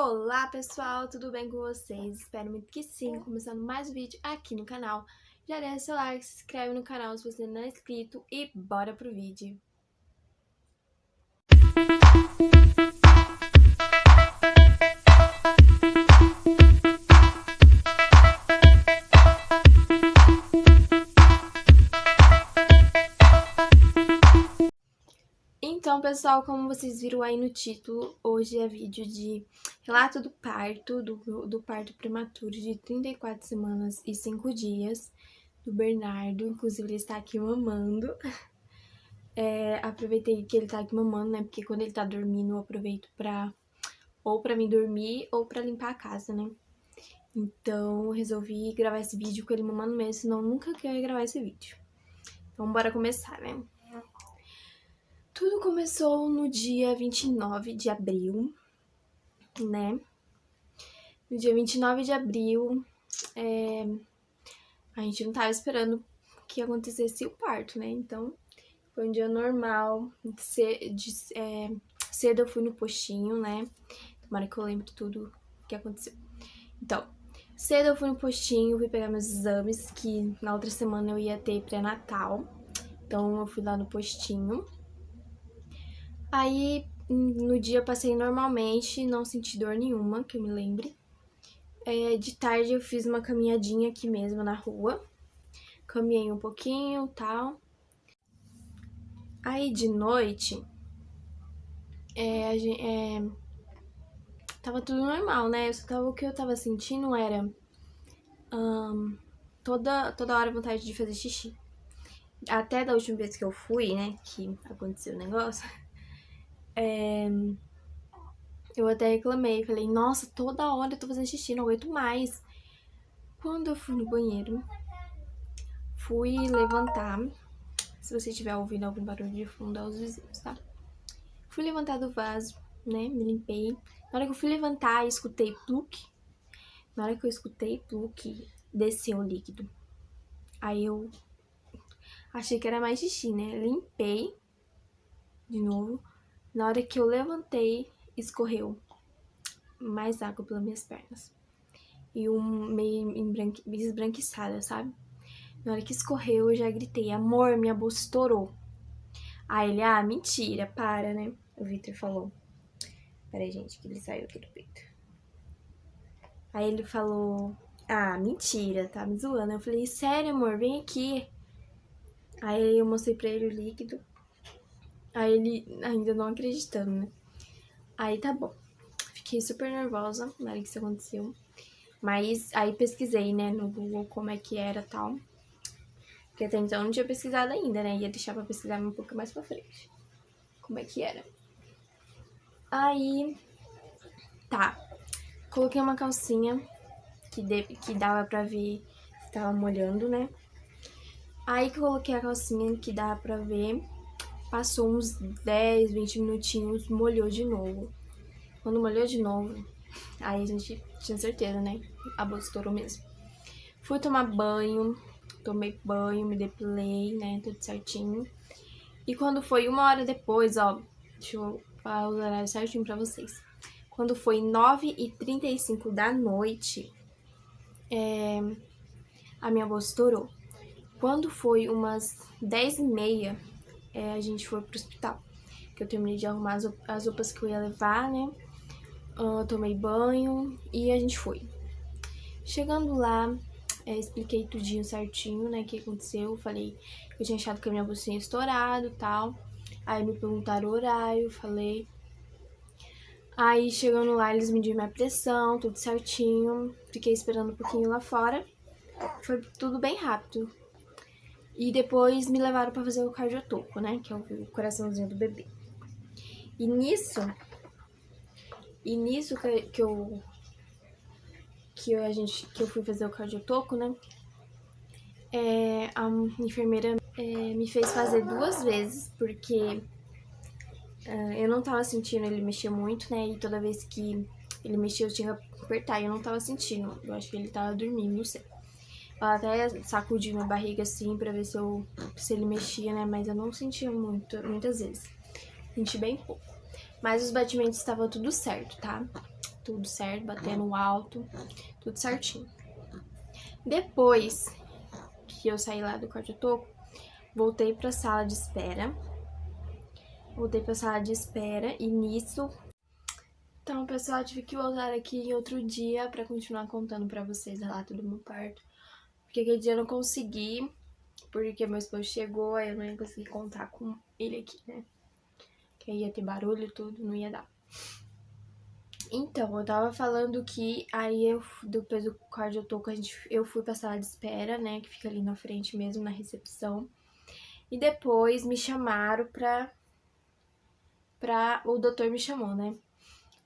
Olá pessoal, tudo bem com vocês? Espero muito que sim, começando mais um vídeo aqui no canal. Já deixa seu like, se inscreve no canal se você não é inscrito e bora pro vídeo. Então, pessoal, como vocês viram aí no título, hoje é vídeo de relato do parto, do parto prematuro de 34 semanas e 5 dias do Bernardo. Inclusive, ele está aqui mamando. Aproveitei que ele tá aqui mamando, né? Porque quando ele tá dormindo, eu aproveito ou pra me dormir ou pra limpar a casa, né? Então, resolvi gravar esse vídeo com ele mamando mesmo, senão nunca queria gravar esse vídeo. Então, bora começar, né? Tudo começou no dia 29 de abril, né? No dia 29 de abril, a gente não tava esperando que acontecesse o parto, né? Então, foi um dia normal. Cedo eu fui no postinho, né? Tomara que eu lembre tudo o que aconteceu. Então, cedo eu fui no postinho, fui pegar meus exames, que na outra semana eu ia ter pré-natal. Então, eu fui lá no postinho. Aí, no dia eu passei normalmente, não senti dor nenhuma, que eu me lembre. De tarde eu fiz uma caminhadinha aqui mesmo na rua. Caminhei um pouquinho e tal. Aí, de noite, tava tudo normal, né? O que eu tava sentindo era toda hora vontade de fazer xixi. Até da última vez que eu fui, né, que aconteceu o negócio, eu até reclamei, falei, nossa, toda hora eu tô fazendo xixi, não aguento mais. Quando eu fui no banheiro, fui levantar, se você estiver ouvindo algum barulho de fundo, é os vizinhos, tá? Fui levantar do vaso, né, me limpei. Na hora que eu fui levantar, escutei pluk. Na hora que eu escutei pluk, desceu o líquido. Aí eu achei que era mais xixi, né? Limpei de novo. Na hora que eu levantei, escorreu mais água pelas minhas pernas. E meio esbranquiçada, sabe? Na hora que escorreu, eu já gritei, amor, minha bolsa estourou. Aí ele, mentira, para, né? O Victor falou. Peraí, gente, que ele saiu aqui do peito. Aí ele falou, mentira, tá me zoando. Eu falei, sério, amor, vem aqui. Aí eu mostrei pra ele o líquido. Aí ele ainda não acreditando, né? Aí tá bom. Fiquei super nervosa na hora que isso aconteceu. Mas aí pesquisei, né, no Google como é que era e tal. Porque até então eu não tinha pesquisado ainda, né? Ia deixar pra pesquisar um pouco mais pra frente. Como é que era. Aí, tá. Coloquei uma calcinha que dava pra ver que tava molhando, né? Aí que eu coloquei a calcinha que dava pra ver, passou uns 10, 20 minutinhos, molhou de novo. Quando molhou de novo, aí a gente tinha certeza, né? A bolsa estourou mesmo. Fui tomar banho, tomei banho, me depilei, né? Tudo certinho. E quando foi 1 hora depois, deixa eu falar os horários certinho pra vocês. Quando foi 9h35 da noite, a minha bolsa estourou. Quando foi umas 10h30, a gente foi pro hospital. Que eu terminei de arrumar as roupas que eu ia levar, né? Tomei banho e a gente foi. Chegando lá, expliquei tudinho certinho, né, o que aconteceu. Falei que eu tinha achado que a minha bolsa tinha estourado e tal. Aí me perguntaram o horário, falei. Aí chegando lá, eles mediram minha pressão, tudo certinho. Fiquei esperando um pouquinho lá fora. Foi tudo bem rápido. E depois me levaram pra fazer o cardiotoco, né, que é o coraçãozinho do bebê. E nisso que eu fui fazer o cardiotoco, né? A enfermeira me fez fazer 2 vezes, porque eu não tava sentindo ele mexer muito, né? E toda vez que ele mexia eu tinha que apertar e eu não tava sentindo. Eu acho que ele tava dormindo, não sei. Ela até sacudiu minha barriga assim pra ver se ele mexia, né? Mas eu não sentia muitas vezes. Senti bem pouco. Mas os batimentos estavam tudo certo, tá? Tudo certo, batendo alto, tudo certinho. Depois que eu saí lá do quarto-toco, voltei pra sala de espera. E nisso... Então, pessoal, tive que voltar aqui em outro dia pra continuar contando pra vocês o relato do meu parto. Porque aquele dia eu não consegui, porque meu esposo chegou, aí eu não ia conseguir contar com ele aqui, né? Que aí ia ter barulho e tudo, não ia dar. Então, eu tava falando que aí depois do cardio-toco, eu fui pra sala de espera, né? Que fica ali na frente mesmo, na recepção. E depois me chamaram o doutor me chamou, né?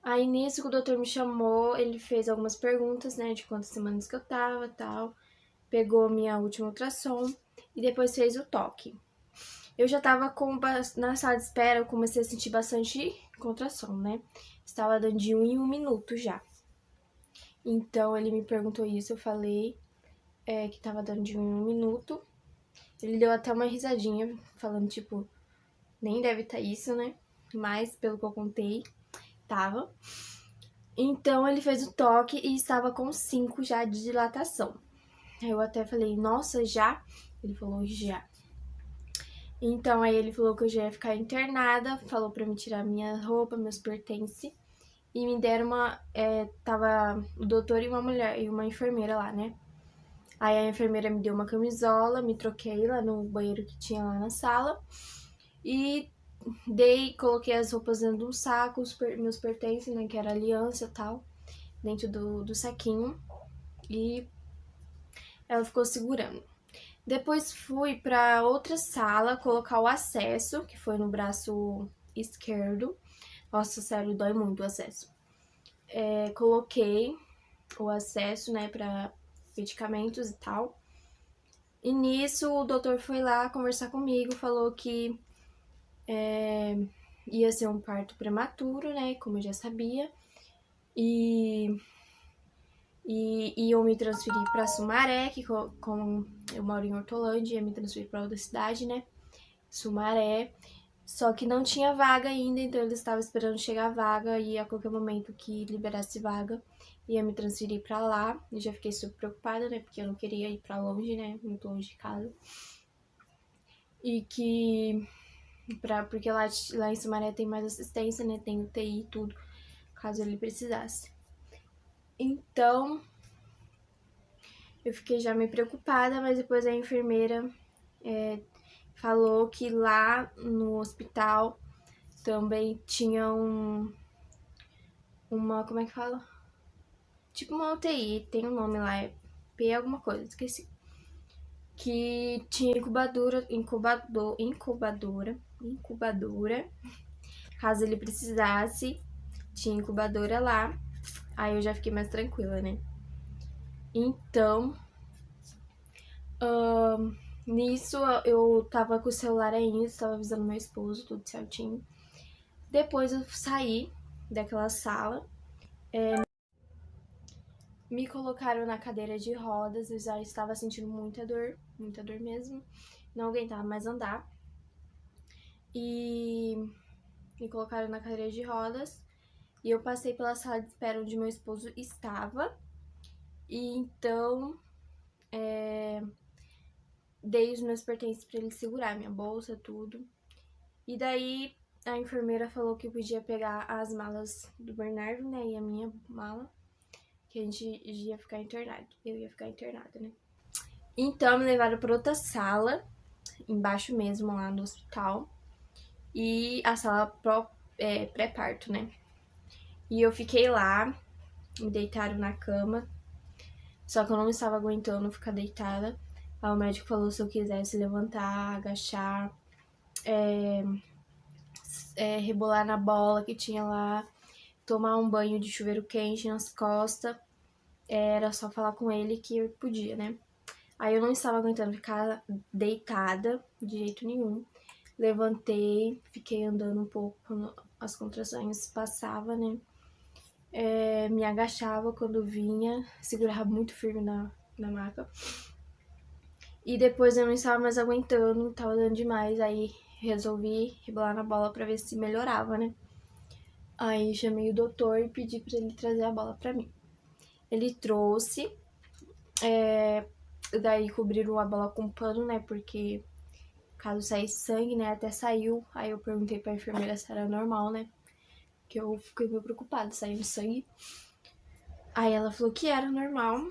Aí nisso que o doutor me chamou, ele fez algumas perguntas, né? De quantas semanas que eu tava e tal. Pegou minha última ultrassom e depois fez o toque. Eu já tava na sala de espera, eu comecei a sentir bastante contração, né? Estava dando de 1 em 1 minuto já. Então ele me perguntou isso, eu falei que tava dando de 1 em 1 minuto. Ele deu até uma risadinha, falando tipo, nem deve estar isso, né? Mas pelo que eu contei, tava. Então ele fez o toque e estava com 5 já de dilatação. Eu até falei, nossa, já? Ele falou, já. Então aí ele falou que eu já ia ficar internada, falou pra me tirar minha roupa, meus pertences. E me deram tava o doutor e uma mulher, e uma enfermeira lá, né? Aí a enfermeira me deu uma camisola, me troquei lá no banheiro que tinha lá na sala. E coloquei as roupas dentro de um saco, meus pertences, né? Que era aliança e tal, dentro do saquinho. E ela ficou segurando. Depois fui pra outra sala colocar o acesso, que foi no braço esquerdo. Nossa, sério, dói muito o acesso. Coloquei o acesso, né, pra medicamentos e tal. E nisso o doutor foi lá conversar comigo, falou que ia ser um parto prematuro, né, como eu já sabia. E iam me transferir pra Sumaré, que como eu moro em Hortolândia, ia me transferir pra outra cidade, né, Sumaré. Só que não tinha vaga ainda, então eles estavam esperando chegar a vaga e a qualquer momento que liberasse vaga, ia me transferir pra lá. Eu já fiquei super preocupada, né, porque eu não queria ir pra longe, né, muito longe de casa. E que... porque lá em Sumaré tem mais assistência, né, tem UTI e tudo, caso ele precisasse. Então, eu fiquei já meio preocupada, mas depois a enfermeira falou que lá no hospital também tinha uma, como é que fala? Tipo uma UTI, tem um nome lá, é P alguma coisa, esqueci. Que tinha incubadora, caso ele precisasse, tinha incubadora lá. Aí eu já fiquei mais tranquila, né? Então, nisso eu tava com o celular ainda, tava avisando meu esposo, tudo certinho. Depois eu saí daquela sala, me colocaram na cadeira de rodas, eu já estava sentindo muita dor mesmo, não aguentava mais andar. E me colocaram na cadeira de rodas e eu passei pela sala de espera onde meu esposo estava. E então dei os meus pertences pra ele segurar, minha bolsa, tudo. E daí a enfermeira falou que podia pegar as malas do Bernardo, né, e a minha mala, que a gente ia ficar internado. Eu ia ficar internada, né. Então me levaram pra outra sala, embaixo mesmo, lá no hospital. E a sala pré-parto, né. E eu fiquei lá, me deitaram na cama, só que eu não estava aguentando ficar deitada. Aí o médico falou se eu quisesse levantar, agachar, rebolar na bola que tinha lá, tomar um banho de chuveiro quente nas costas, era só falar com ele que eu podia, né? Aí eu não estava aguentando ficar deitada de jeito nenhum. Levantei, fiquei andando um pouco quando as contrações passavam, né? Me agachava quando vinha, segurava muito firme na maca. E depois eu não estava mais aguentando, tava dando demais, aí resolvi rebolar na bola pra ver se melhorava, né? Aí chamei o doutor e pedi pra ele trazer a bola pra mim. Ele trouxe, daí cobriram a bola com pano, né, porque caso saísse sangue, né, até saiu. Aí eu perguntei pra enfermeira se era normal, né, que eu fiquei meio preocupada, saiu sangue. Aí ela falou que era normal.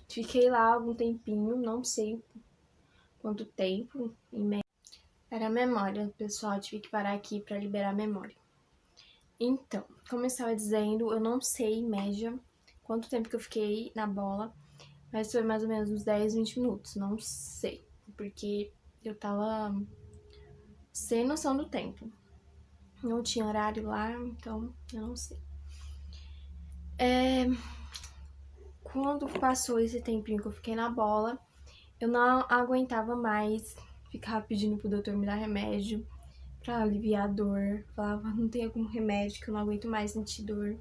Fiquei lá algum tempinho, não sei quanto tempo, em média. Era a memória, pessoal, tive que parar aqui pra liberar a memória. Então, como eu estava dizendo, eu não sei, em média, quanto tempo que eu fiquei na bola, mas foi mais ou menos uns 10, 20 minutos, não sei, porque eu tava sem noção do tempo. Não tinha horário lá, então eu não sei. Quando passou esse tempinho que eu fiquei na bola, eu não aguentava mais ficar pedindo pro doutor me dar remédio pra aliviar a dor. Falava, não tem algum remédio que eu não aguento mais sentir dor.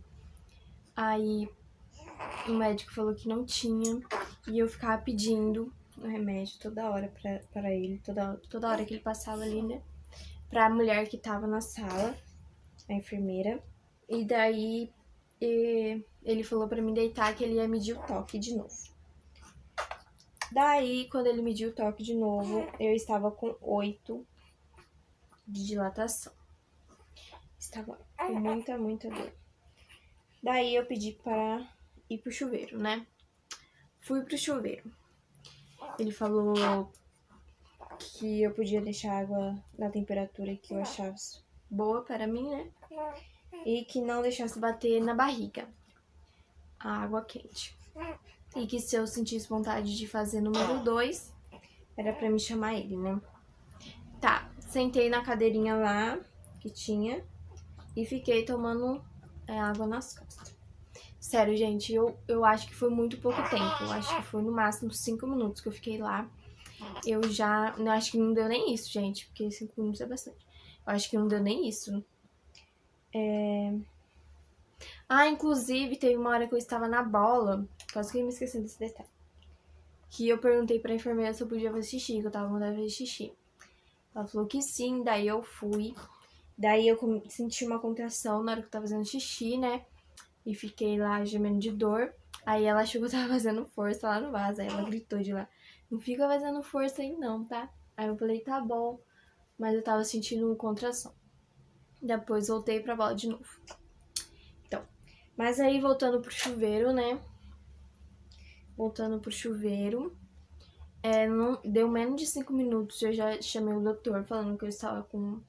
Aí o médico falou que não tinha e eu ficava pedindo o remédio toda hora pra ele, toda hora que ele passava ali, né? Pra mulher que tava na sala, a enfermeira. E daí ele falou pra mim deitar que ele ia medir o toque de novo. Daí, quando ele mediu o toque de novo, eu estava com 8 de dilatação. Estava com muita dor. Daí eu pedi para ir pro chuveiro, né? Fui pro chuveiro. Ele falou que eu podia deixar a água na temperatura que eu achasse boa para mim, né? E que não deixasse bater na barriga a água quente. E que se eu sentisse vontade de fazer número 2, era pra me chamar ele, né? Tá, sentei na cadeirinha lá que tinha e fiquei tomando água nas costas. Sério, gente, eu acho que foi muito pouco tempo. Eu acho que foi no máximo 5 minutos que eu fiquei lá. Eu acho que não deu nem isso, gente, porque 5 minutos é bastante. Eu acho que não deu nem isso. Inclusive, teve uma hora que eu estava na bola, quase que eu me esqueci desse detalhe, que eu perguntei pra enfermeira se eu podia fazer xixi, que eu tava com vontade de fazer xixi. Ela falou que sim, daí eu fui. Daí eu senti uma contração na hora que eu tava fazendo xixi, né? E fiquei lá gemendo de dor. Aí ela achou que eu tava fazendo força lá no vaso. Aí ela gritou de lá, não fica fazendo força aí não, tá? Aí eu falei, tá bom. Mas eu tava sentindo contração. Depois voltei pra bola de novo. Então, mas aí voltando pro chuveiro, né? Voltando pro chuveiro. Não, deu menos de 5 minutos, eu já chamei o doutor falando que eu estava com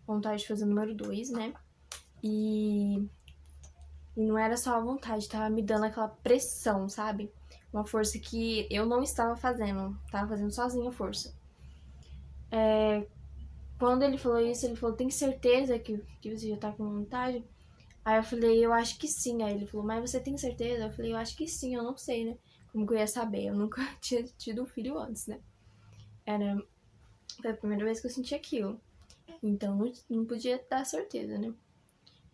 vontade de fazer o número 2, né? E não era só a vontade, tava me dando aquela pressão, sabe? Uma força que eu não estava fazendo, tava fazendo sozinha a força. Quando ele falou isso, ele falou, tem certeza que você já tá com vontade? Aí eu falei, eu acho que sim. Aí ele falou, mas você tem certeza? Eu falei, eu acho que sim, eu não sei, né? Como que eu ia saber? Eu nunca tinha tido um filho antes, né? Foi a primeira vez que eu senti aquilo. Então não podia dar certeza, né?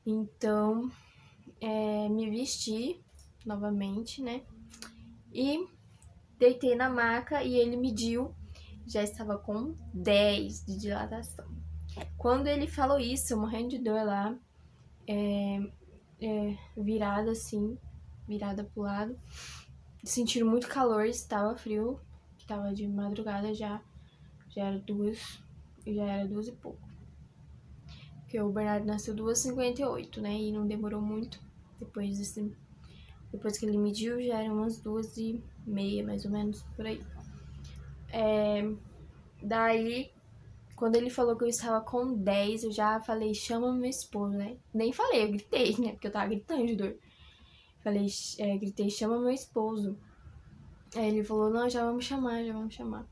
Então, me vesti novamente, né? E deitei na maca e ele mediu. Já estava com 10 de dilatação. Quando ele falou isso, eu morrendo de dor lá, virada assim, virada pro lado, sentindo muito calor, estava frio, estava de madrugada já era 2 e pouco. Porque o Bernardo nasceu 2h58, né? E não demorou muito. Depois que ele mediu, já eram umas 2h30, mais ou menos, por aí. Daí, quando ele falou que eu estava com 10, eu já falei, chama meu esposo, né? Nem falei, eu gritei, né? Porque eu tava gritando de dor. Falei, gritei, chama meu esposo. Aí ele falou, não, já vamos chamar.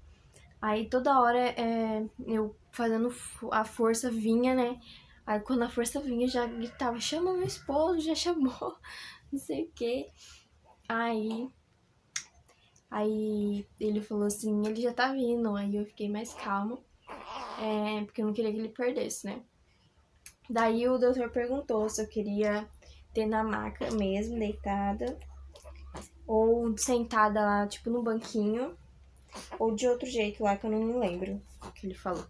Aí toda hora eu fazendo a força vinha, né? Aí quando a força vinha, já gritava, chama meu esposo, já chamou, não sei o quê. Aí ele falou assim, ele já tá vindo. Aí eu fiquei mais calma, porque eu não queria que ele perdesse, né? Daí o doutor perguntou se eu queria ter na maca mesmo, deitada, ou sentada lá, tipo, no banquinho, ou de outro jeito lá que eu não me lembro o que ele falou.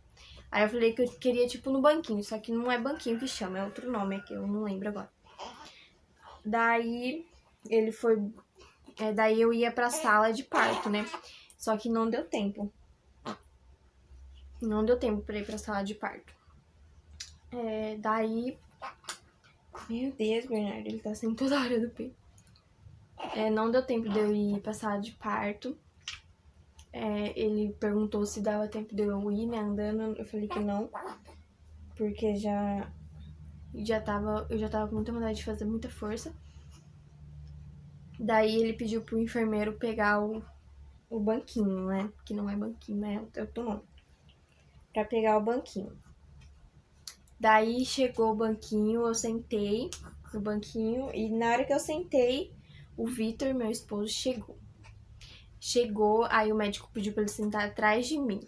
Aí eu falei que eu queria, tipo, no banquinho, só que não é banquinho que chama, é outro nome aqui, eu não lembro agora. Daí ele foi. Daí eu ia pra sala de parto, né? Só que não deu tempo. Não deu tempo pra ir pra sala de parto. Daí. Meu Deus, Bernardo, ele tá saindo toda hora do peito. Não deu tempo de eu ir pra sala de parto. Ele perguntou se dava tempo de eu ir, né, andando. Eu falei que não. Porque eu já tava com muita vontade de fazer muita força. Daí ele pediu pro enfermeiro pegar o banquinho, né? Que não é banquinho, né? É outro nome. Pra pegar o banquinho. Daí chegou o banquinho, eu sentei no banquinho. E na hora que eu sentei, o Vitor, meu esposo, chegou, aí o médico pediu pra ele sentar atrás de mim.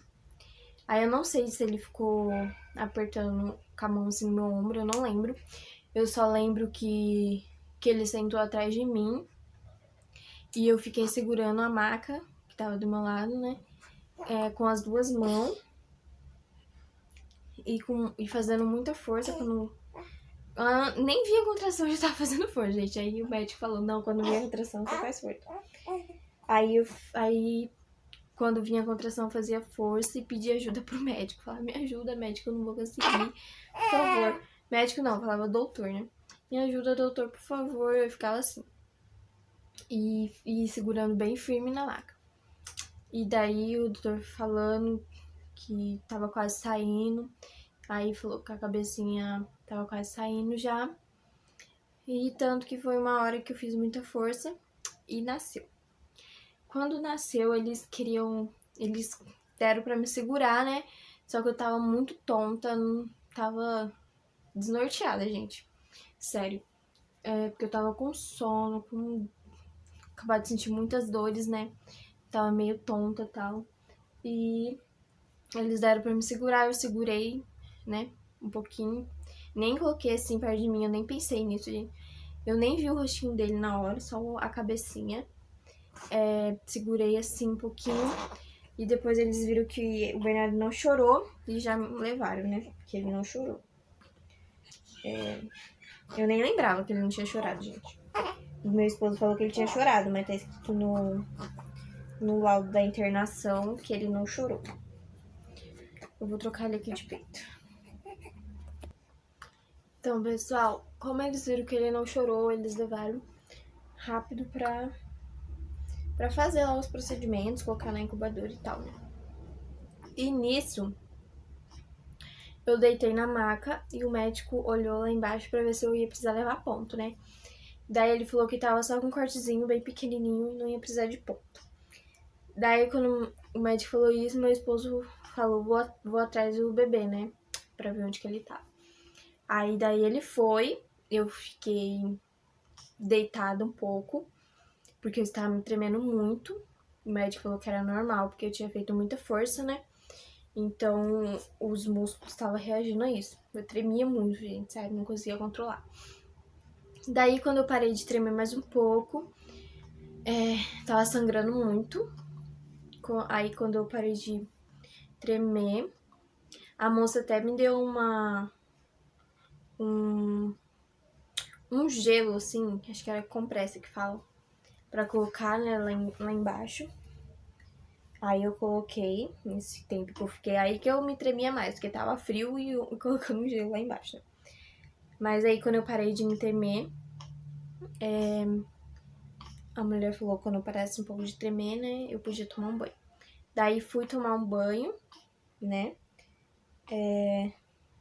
Aí eu não sei se ele ficou apertando com a mão assim no meu ombro, eu não lembro. Eu só lembro que ele sentou atrás de mim e eu fiquei segurando a maca, que tava do meu lado, né? Com as duas mãos e fazendo muita força quando... nem vi a contração, eu já tava fazendo força, gente. Aí o médico falou, não, quando vem a contração, você faz força. Aí quando vinha a contração, eu fazia força e pedia ajuda pro médico. Falava, me ajuda, médico, eu não vou conseguir, por favor. Médico não, falava doutor, né? Me ajuda, doutor, por favor. Eu ficava assim. E segurando bem firme na maca. E daí o doutor falando que tava quase saindo. Aí falou que a cabecinha tava quase saindo já. E tanto que foi uma hora que eu fiz muita força e nasceu. Quando nasceu, eles deram pra me segurar, né? Só que eu tava muito tonta, tava desnorteada, gente. Sério. Porque eu tava com sono, acabado de sentir muitas dores, né? Tava meio tonta e tal. E eles deram pra me segurar, eu segurei, né? Um pouquinho. Nem coloquei assim perto de mim, eu nem pensei nisso, gente. Eu nem vi o rostinho dele na hora, só a cabecinha. Segurei assim um pouquinho. E depois eles viram que o Bernardo não chorou e já me levaram, né? Porque ele não chorou. Eu nem lembrava que ele não tinha chorado, gente. O meu esposo falou que ele tinha chorado, mas tá escrito no laudo da internação que ele não chorou. Eu vou trocar ele aqui de peito. Então, pessoal, como eles viram que ele não chorou, eles levaram rápido pra fazer lá os procedimentos, colocar na incubadora e tal, né? E nisso, eu deitei na maca e o médico olhou lá embaixo pra ver se eu ia precisar levar ponto, né? Daí ele falou que tava só com um cortezinho bem pequenininho e não ia precisar de ponto. Daí quando o médico falou isso, meu esposo falou, vou atrás do bebê, né? Pra ver onde que ele tá. Aí daí ele foi, eu fiquei deitada um pouco, porque eu estava me tremendo muito. O médico falou que era normal, porque eu tinha feito muita força, né? Então, os músculos estavam reagindo a isso. Eu tremia muito, gente, sério, não conseguia controlar. Daí, quando eu parei de tremer mais um pouco, tava sangrando muito. Aí, quando eu parei de tremer, a moça até me deu um gelo, assim, acho que era compressa que fala, pra colocar, né, lá embaixo. Aí eu coloquei, nesse tempo que eu fiquei, aí que eu me tremia mais, porque tava frio e eu colocando um gelo lá embaixo, né? Mas aí quando eu parei de me tremer, a mulher falou que quando eu parasse um pouco de tremer, né, eu podia tomar um banho. Daí fui tomar um banho, né?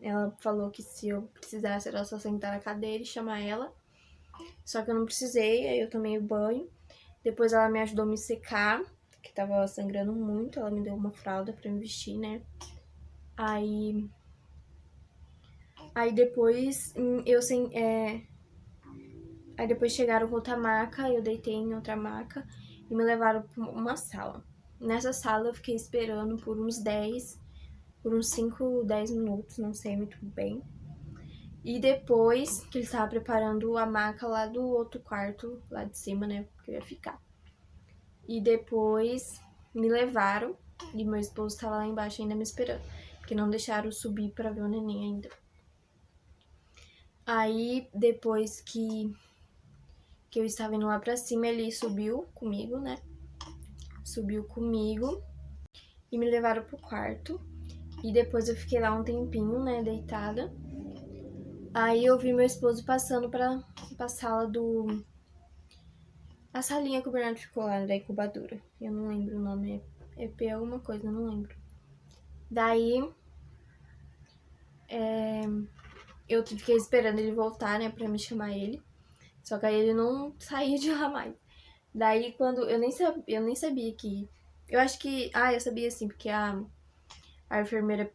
Ela falou que se eu precisasse era só sentar na cadeira e chamar ela. Só que eu não precisei, aí eu tomei o banho. Depois ela me ajudou a me secar, que tava sangrando muito. Ela me deu uma fralda pra me vestir, né? Aí depois Aí depois chegaram com outra maca, eu deitei em outra maca e me levaram pra uma sala. Nessa sala eu fiquei esperando por uns 5, 10 minutos, não sei muito bem. E depois que eles estavam preparando a maca lá do outro quarto, lá de cima, né, que eu ia ficar. E depois me levaram e meu esposo estava lá embaixo ainda me esperando. Porque porque não deixaram subir pra ver o neném ainda. Aí, depois que eu estava indo lá pra cima, ele subiu comigo, né? Subiu comigo e me levaram pro quarto. E depois eu fiquei lá um tempinho, né, deitada. Aí eu vi meu esposo passando pra sala do... A salinha que o Bernardo ficou lá, da incubadora. Eu não lembro o nome, é EP alguma coisa, eu não lembro. Daí, eu fiquei esperando ele voltar, né, pra me chamar ele. Só que aí ele não saía de lá mais. Daí, quando... Eu nem sabia que... Eu acho que... eu sabia sim, porque a enfermeira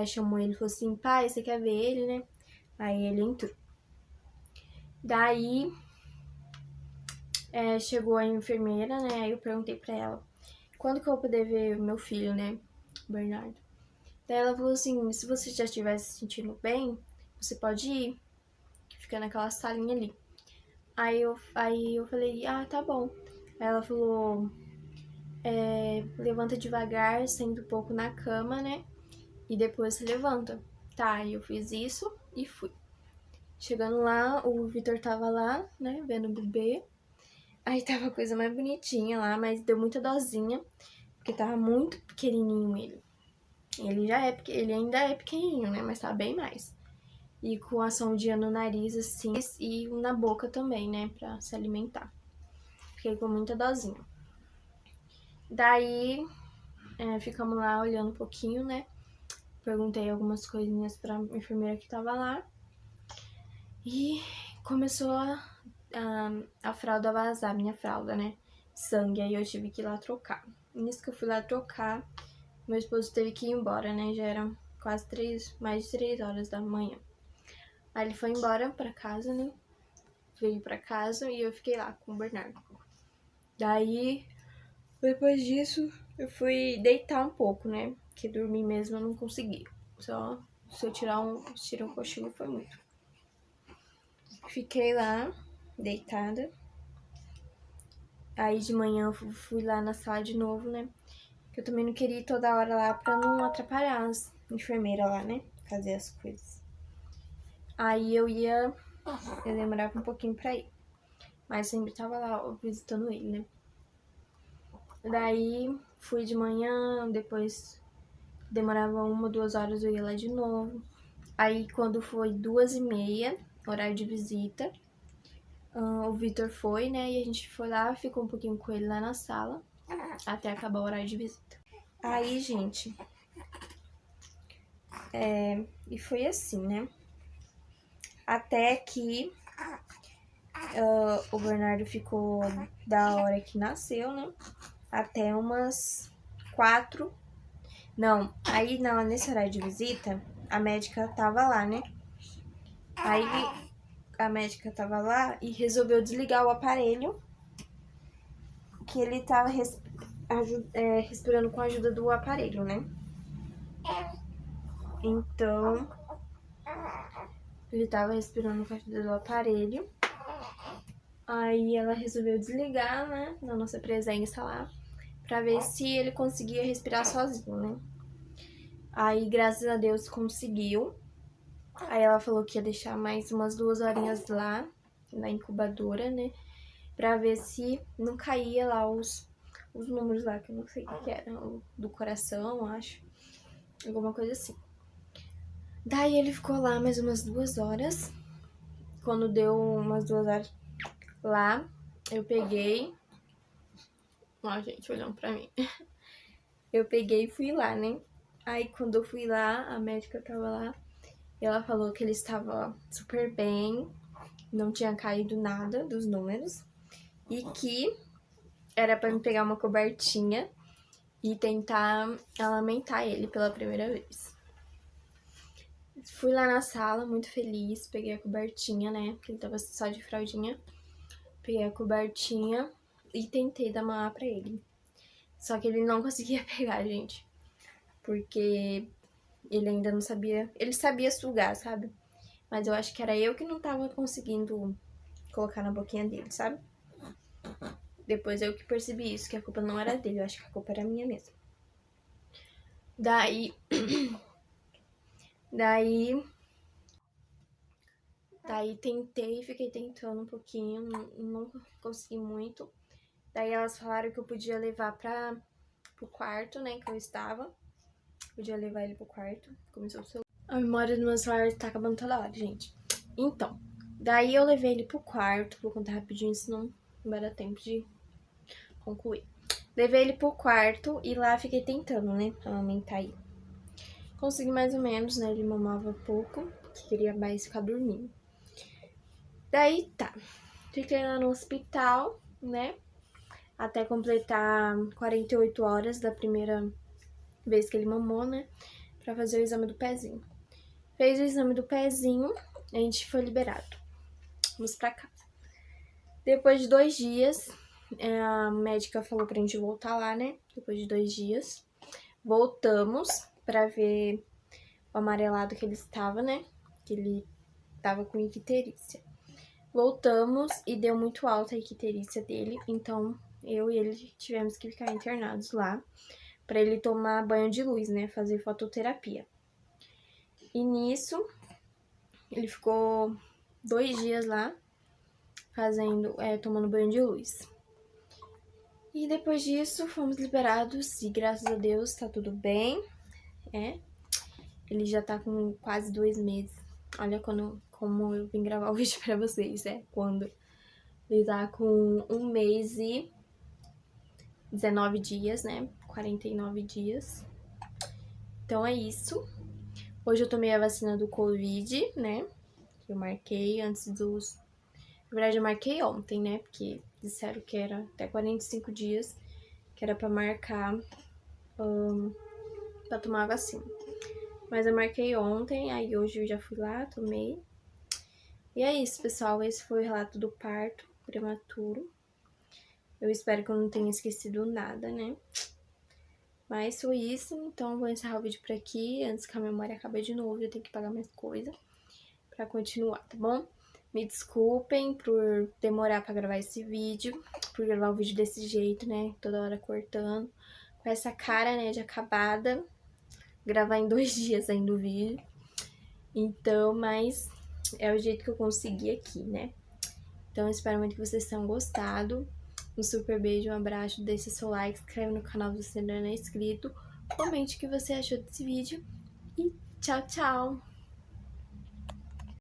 chamou ele e falou assim, pai, você quer ver ele, né? Aí ele entrou. Daí, chegou a enfermeira, né? Aí eu perguntei pra ela, quando que eu vou poder ver o meu filho, né? Bernardo. Daí ela falou assim, se você já estiver se sentindo bem, você pode ir. Fica naquela salinha ali. Aí eu falei, tá bom. Aí ela falou, levanta devagar, senta um pouco na cama, né? E depois você levanta. Tá, eu fiz isso e fui. Chegando lá, o Vitor tava lá, né, vendo o bebê. Aí tava a coisa mais bonitinha lá, mas deu muita dosinha, porque tava muito pequenininho ele. Ele ainda é pequenininho, né, mas tá bem mais. E com a sondinha no nariz, assim, e na boca também, né, pra se alimentar. Fiquei com muita dosinha. Daí, ficamos lá olhando um pouquinho, né. Perguntei algumas coisinhas pra enfermeira que tava lá. E começou a fralda vazar, minha fralda, né? Sangue, aí eu tive que ir lá trocar. Nisso que eu fui lá trocar, meu esposo teve que ir embora, né? Já eram quase mais de 3 horas da manhã. Aí ele foi embora pra casa, né? Veio pra casa e eu fiquei lá com o Bernardo. Daí, depois disso, eu fui deitar um pouco, né? Porque dormir mesmo eu não consegui. Só se eu tirar um cochilo foi muito. Fiquei lá, deitada. Aí de manhã eu fui lá na sala de novo, né? Que eu também não queria ir toda hora lá pra não atrapalhar as enfermeiras lá, né? Fazer as coisas. Aí eu demorava um pouquinho pra ir. Mas sempre tava lá visitando ele, né? Daí fui de manhã, depois demorava 1 ou 2 horas eu ia lá de novo. Aí quando foi 2h30, horário de visita, o Vitor foi, né? E a gente foi lá, ficou um pouquinho com ele lá na sala, até acabar o horário de visita. Aí, gente, e foi assim, né? Até que o Bernardo ficou da hora que nasceu, né? Até umas 4. Não, aí não, nesse horário de visita, a médica tava lá, né? Aí a médica tava lá e resolveu desligar o aparelho que ele tava respirando com a ajuda do aparelho, né? Então, ele tava respirando com a ajuda do aparelho. Aí ela resolveu desligar, né, na nossa presença lá, pra ver se ele conseguia respirar sozinho, né? Aí, graças a Deus, conseguiu. Aí ela falou que ia deixar mais umas 2 horinhas lá, na incubadora, né? Pra ver se não caía lá os números lá, que eu não sei o que era, do coração, acho. Alguma coisa assim. Daí ele ficou lá mais umas 2 horas. Quando deu umas 2 horas lá, eu peguei... Ó, gente, olhando pra mim. Eu peguei e fui lá, né? Aí, quando eu fui lá, a médica tava lá. E ela falou que ele estava super bem, não tinha caído nada dos números. E que era pra me pegar uma cobertinha e tentar amamentar ele pela primeira vez. Fui lá na sala, muito feliz, peguei a cobertinha, né? Porque ele tava só de fraldinha. Peguei a cobertinha e tentei dar mamar pra ele. Só que ele não conseguia pegar, gente. Porque ele ainda não sabia... Ele sabia sugar, sabe? Mas eu acho que era eu que não tava conseguindo colocar na boquinha dele, sabe? Depois eu que percebi isso, que a culpa não era dele. Eu acho que a culpa era minha mesmo. Daí, Daí fiquei tentando um pouquinho, não consegui muito. Daí elas falaram que eu podia levar pro quarto, né, que eu estava. Podia levar ele pro quarto. Começou o celular. A memória do meu celular tá acabando toda hora, gente. Então, daí eu levei ele pro quarto. Vou contar rapidinho, senão não vai dar tempo de concluir. Levei ele pro quarto e lá fiquei tentando, né, amamentar ele. Consegui mais ou menos, né, ele mamava pouco, porque queria mais ficar dormindo. Daí tá, fiquei lá no hospital, né, até completar 48 horas da primeira vez que ele mamou, né, pra fazer o exame do pezinho. Fez o exame do pezinho, a gente foi liberado. Vamos pra casa. Depois de 2 dias, a médica falou pra gente voltar lá, né? Depois de 2 dias. Voltamos pra ver o amarelado que ele estava, né? Que ele tava com icterícia. Voltamos e deu muito alta a icterícia dele, então eu e ele tivemos que ficar internados lá pra ele tomar banho de luz, né? Fazer fototerapia. E nisso, ele ficou 2 dias lá, tomando banho de luz. E depois disso, fomos liberados e graças a Deus tá tudo bem, Ele já tá com quase 2 meses. Olha como eu vim gravar o vídeo pra vocês, quando ele tá com 1 mês e 19 dias, né? 49 dias. Então é isso. Hoje eu tomei a vacina do Covid, né? Que eu marquei antes dos... Na verdade, eu marquei ontem, né? Porque disseram que era até 45 dias que era pra marcar pra tomar a vacina. Mas eu marquei ontem, aí hoje eu já fui lá, tomei. E é isso, pessoal. Esse foi o relato do parto prematuro. Eu espero que eu não tenha esquecido nada, né? Mas foi isso, então eu vou encerrar o vídeo por aqui. Antes que a memória acabe de novo, eu tenho que pagar mais coisa pra continuar, tá bom? Me desculpem por demorar pra gravar esse vídeo, por gravar o vídeo desse jeito, né? Toda hora cortando. Com essa cara, né, de acabada. Gravar em 2 dias ainda o vídeo. Então, mas é o jeito que eu consegui aqui, né? Então, eu espero muito que vocês tenham gostado. Um super beijo, um abraço, deixe seu like, se inscreve no canal se você ainda não é inscrito. Comente o que você achou desse vídeo. E tchau, tchau!